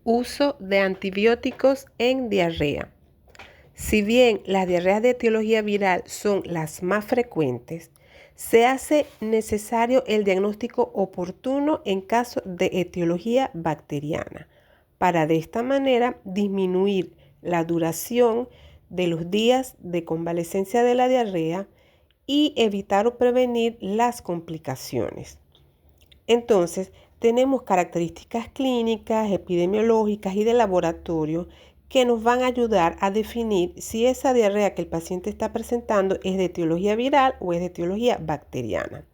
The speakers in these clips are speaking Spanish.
Uso de antibióticos en diarrea. Si bien las diarreas de etiología viral son las más frecuentes, se hace necesario el diagnóstico oportuno en caso de etiología bacteriana, para de esta manera disminuir la duración de los días de convalecencia de la diarrea y evitar o prevenir las complicaciones. Entonces, tenemos características clínicas, epidemiológicas y de laboratorio que nos van a ayudar a definir si esa diarrea que el paciente está presentando es de etiología viral o es de etiología bacteriana.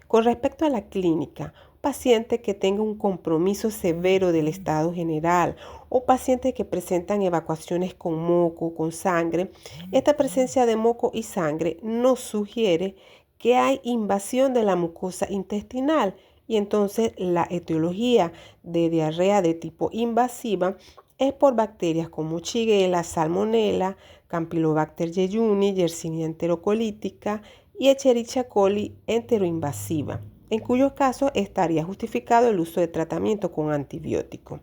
Con respecto a la clínica, pacientes que tengan un compromiso severo del estado general o pacientes que presentan evacuaciones con moco, con sangre, esta presencia de moco y sangre nos sugiere que hay invasión de la mucosa intestinal y entonces la etiología de diarrea de tipo invasiva es por bacterias como Shigella, Salmonella, Campylobacter jejuni, Yersinia enterocolitica y Escherichia coli enteroinvasiva, en cuyos casos estaría justificado el uso de tratamiento con antibióticos.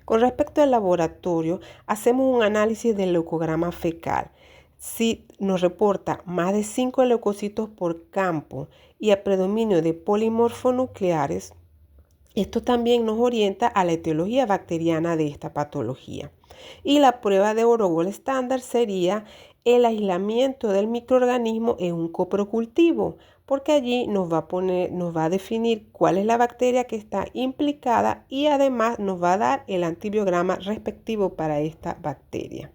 Con respecto al laboratorio, hacemos un análisis del leucograma fecal. Si nos reporta más de 5 leucocitos por campo y a predominio de polimorfonucleares, esto también nos orienta a la etiología bacteriana de esta patología. Y la prueba de Ouro estándar sería el aislamiento del microorganismo en un coprocultivo, porque allí nos va a definir cuál es la bacteria que está implicada y además nos va a dar el antibiograma respectivo para esta bacteria.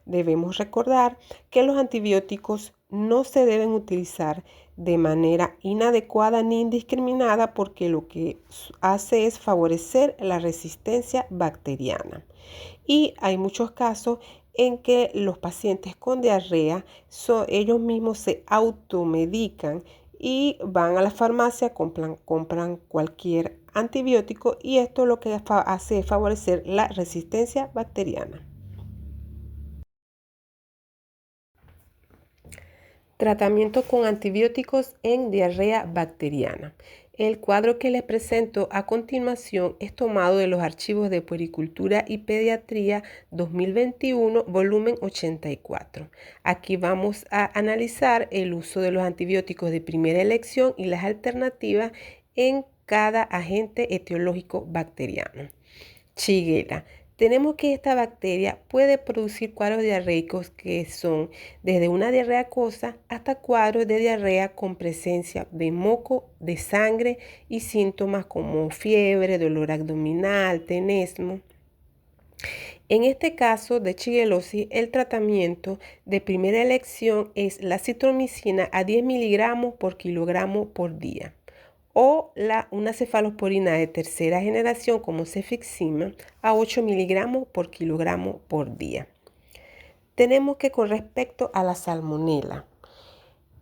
Debemos recordar que los antibióticos no se deben utilizar de manera inadecuada ni indiscriminada porque lo que hace es favorecer la resistencia bacteriana. Y hay muchos casos en que los pacientes con diarrea ellos mismos se automedican y van a la farmacia, compran cualquier antibiótico y esto lo que hace es favorecer la resistencia bacteriana. Tratamiento con antibióticos en diarrea bacteriana. El cuadro que les presento a continuación es tomado de los archivos de Puericultura y Pediatría 2021, volumen 84. Aquí vamos a analizar el uso de los antibióticos de primera elección y las alternativas en cada agente etiológico bacteriano. Shigella. Tenemos que esta bacteria puede producir cuadros diarreicos que son desde una diarrea acuosa hasta cuadros de diarrea con presencia de moco, de sangre y síntomas como fiebre, dolor abdominal, tenesmo. En este caso de shigellosis, el tratamiento de primera elección es la citromicina a 10 miligramos por kilogramo por día o una cefalosporina de tercera generación como cefixima a 8 miligramos por kilogramo por día. Tenemos que con respecto a la salmonela,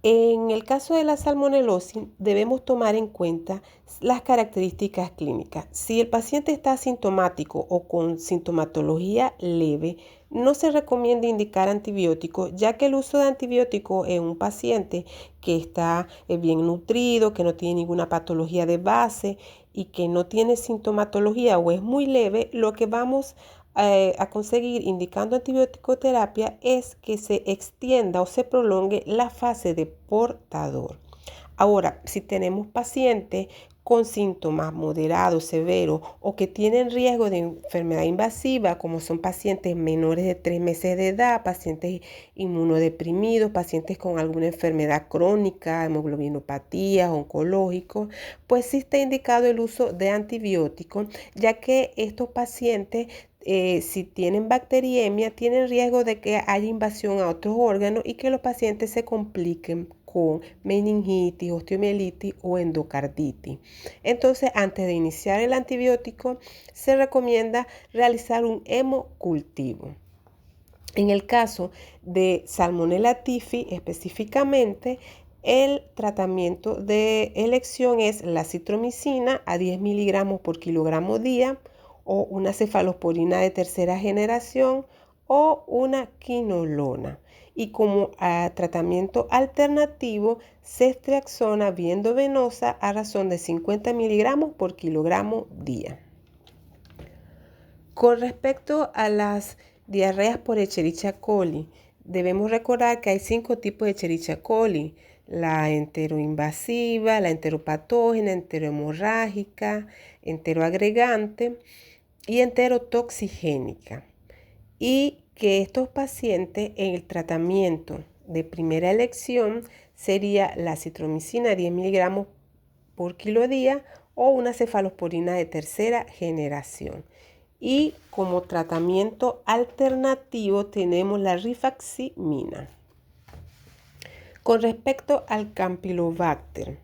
en el caso de la salmonelosis debemos tomar en cuenta las características clínicas. Si el paciente está asintomático o con sintomatología leve, no se recomienda indicar antibióticos, ya que el uso de antibióticos en un paciente que está bien nutrido, que no tiene ninguna patología de base y que no tiene sintomatología o es muy leve, lo que vamos a conseguir indicando antibiótico-terapia es que se extienda o se prolongue la fase de portador. Ahora, si tenemos pacientes con síntomas moderados, severos o que tienen riesgo de enfermedad invasiva, como son pacientes menores de 3 meses de edad, pacientes inmunodeprimidos, pacientes con alguna enfermedad crónica, hemoglobinopatía, oncológicos, pues sí está indicado el uso de antibióticos, ya que estos pacientes si tienen bacteriemia, tienen riesgo de que haya invasión a otros órganos y que los pacientes se compliquen con meningitis, osteomielitis o endocarditis. Entonces, antes de iniciar el antibiótico, se recomienda realizar un hemocultivo. En el caso de Salmonella typhi específicamente, el tratamiento de elección es la citromicina a 10 miligramos por kilogramo día, o una cefalosporina de tercera generación o una quinolona. Y como tratamiento alternativo, ceftriaxona vía endovenosa a razón de 50 miligramos por kilogramo día. Con respecto a las diarreas por Escherichia coli, debemos recordar que hay 5 tipos de Escherichia coli: la enteroinvasiva, la enteropatógena, enterohemorrágica, enteroagregante y enterotoxigénica. Y que estos pacientes en el tratamiento de primera elección sería la acitromicina 10 miligramos por kilo día o una cefalosporina de tercera generación. Y como tratamiento alternativo tenemos la rifaximina. Con respecto al Campylobacter,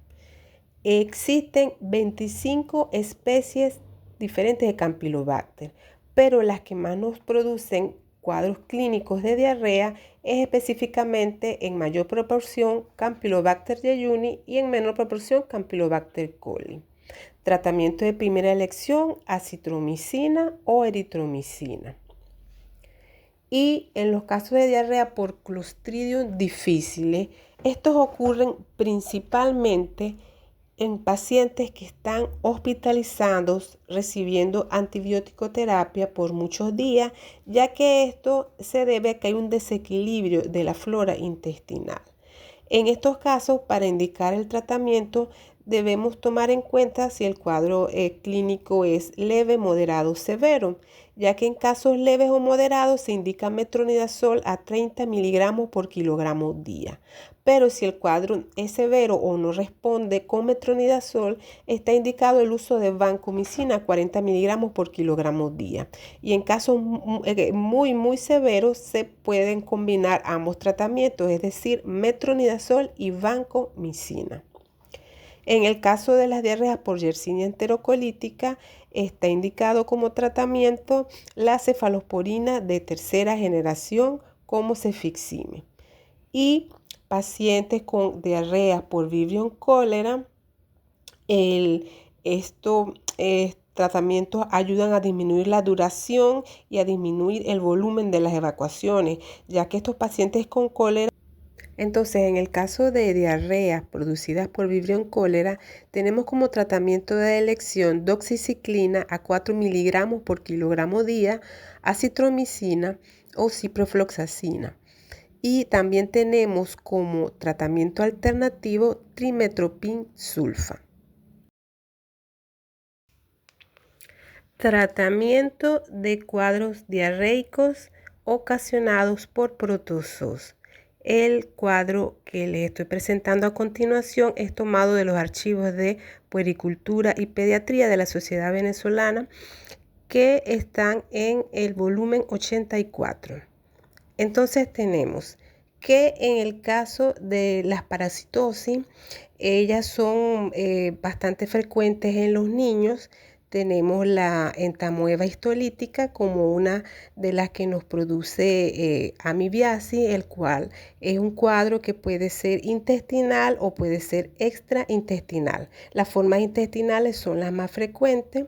existen 25 especies diferentes de Campylobacter, pero las que más nos producen cuadros clínicos de diarrea es específicamente en mayor proporción Campylobacter jejuni y en menor proporción Campylobacter coli. Tratamiento de primera elección: acitromicina o eritromicina. Y en los casos de diarrea por Clostridium difficile, estos ocurren principalmente en pacientes que están hospitalizados recibiendo antibiótico-terapia por muchos días, ya que esto se debe a que hay un desequilibrio de la flora intestinal. En estos casos, para indicar el tratamiento, debemos tomar en cuenta si el cuadro clínico es leve, moderado o severo, ya que en casos leves o moderados se indica metronidazol a 30 miligramos por kilogramo día. Pero si el cuadro es severo o no responde con metronidazol, está indicado el uso de vancomicina a 40 miligramos por kilogramo día. Y en casos muy severos se pueden combinar ambos tratamientos, es decir, metronidazol y vancomicina. En el caso de las diarreas por Yersinia enterocolítica, está indicado como tratamiento la cefalosporina de tercera generación como cefixime. Y pacientes con diarrea por Vibrio cólera, estos tratamientos ayudan a disminuir la duración y a disminuir el volumen de las evacuaciones, ya que estos pacientes con cólera. Entonces, en el caso de diarreas producidas por Vibrio cólera, tenemos como tratamiento de elección doxiciclina a 4 miligramos por kilogramo día, acitromicina o ciprofloxacina. Y también tenemos como tratamiento alternativo trimetoprim sulfa. Tratamiento de cuadros diarreicos ocasionados por protozoos. El cuadro que les estoy presentando a continuación es tomado de los archivos de puericultura y pediatría de la Sociedad Venezolana, que están en el volumen 84. Entonces tenemos que en el caso de las parasitosis, ellas son bastante frecuentes en los niños. Tenemos la entamoeba histolítica como una de las que nos produce amibiasis, el cual es un cuadro que puede ser intestinal o puede ser extraintestinal. Las formas intestinales son las más frecuentes,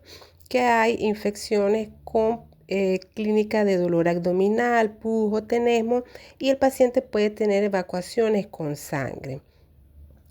que hay infecciones con clínica de dolor abdominal, pus o tenesmo, y el paciente puede tener evacuaciones con sangre.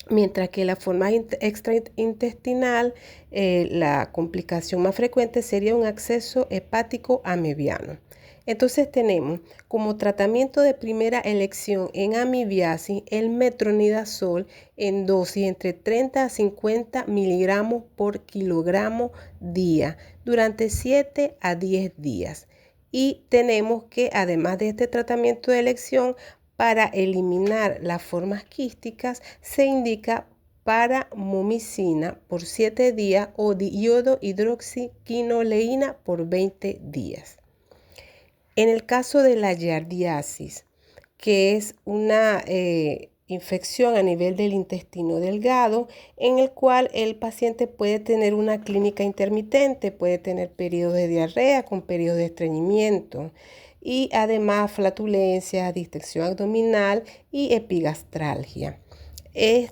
Mientras que la forma extraintestinal, la complicación más frecuente sería un acceso hepático amibiano. Entonces tenemos como tratamiento de primera elección en amibiasis el metronidazol en dosis entre 30 a 50 miligramos por kilogramo día durante 7 a 10 días. Y tenemos que, además de este tratamiento de elección, para eliminar las formas quísticas se indica paramomicina por 7 días o diodo hidroxiquinoleína por 20 días. En el caso de la giardiasis, que es una infección a nivel del intestino delgado, en el cual el paciente puede tener una clínica intermitente, puede tener periodos de diarrea con periodos de estreñimiento y además flatulencia, distensión abdominal y epigastralgia. El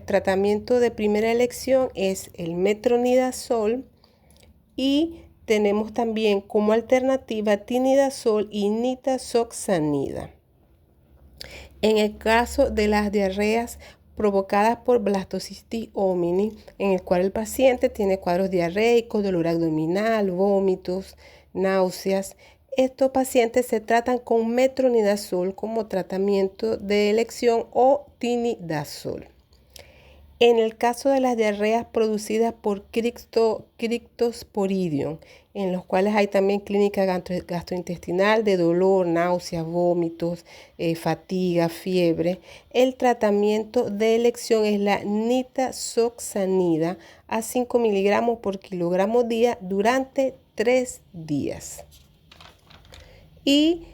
tratamiento de primera elección es el metronidazol y tenemos también como alternativa tinidazol y nitazoxanida. En el caso de las diarreas provocadas por blastocistitis homini, en el cual el paciente tiene cuadros diarreicos, dolor abdominal, vómitos, náuseas. Estos pacientes se tratan con metronidazol como tratamiento de elección o tinidazol. En el caso de las diarreas producidas por Cryptosporidium, en los cuales hay también clínica gastrointestinal de dolor, náuseas, vómitos, fatiga, fiebre, el tratamiento de elección es la nitazoxanida a 5 miligramos por kilogramo día durante 3 días. Y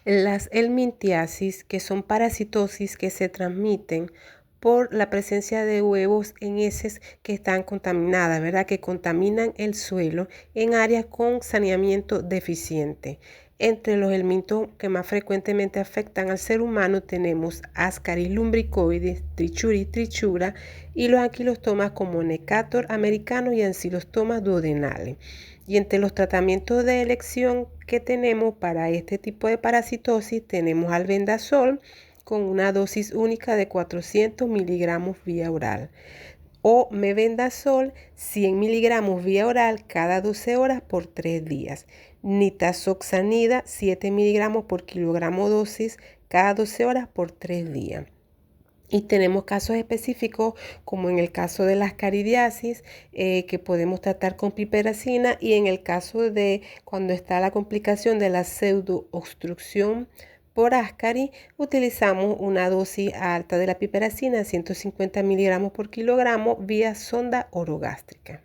las helmintiasis, que son parasitosis que se transmiten por la presencia de huevos en heces que están contaminadas, ¿verdad? Que contaminan el suelo en áreas con saneamiento deficiente. Entre los helmintos que más frecuentemente afectan al ser humano tenemos Ascaris lumbricoides, Trichuris trichura y los anquilostomas como Necator americano y Ancylostoma duodenale. Y entre los tratamientos de elección que tenemos para este tipo de parasitosis tenemos albendazol con una dosis única de 400 miligramos vía oral o mebendazol 100 miligramos vía oral cada 12 horas por 3 días. Nitazoxanida 7 miligramos por kilogramo dosis cada 12 horas por 3 días. Y tenemos casos específicos, como en el caso de las caridiasis, que podemos tratar con piperacina, y en el caso de cuando está la complicación de la pseudoobstrucción por Ascaris, utilizamos una dosis alta de la piperacina, 150 miligramos por kilogramo, vía sonda orogástrica.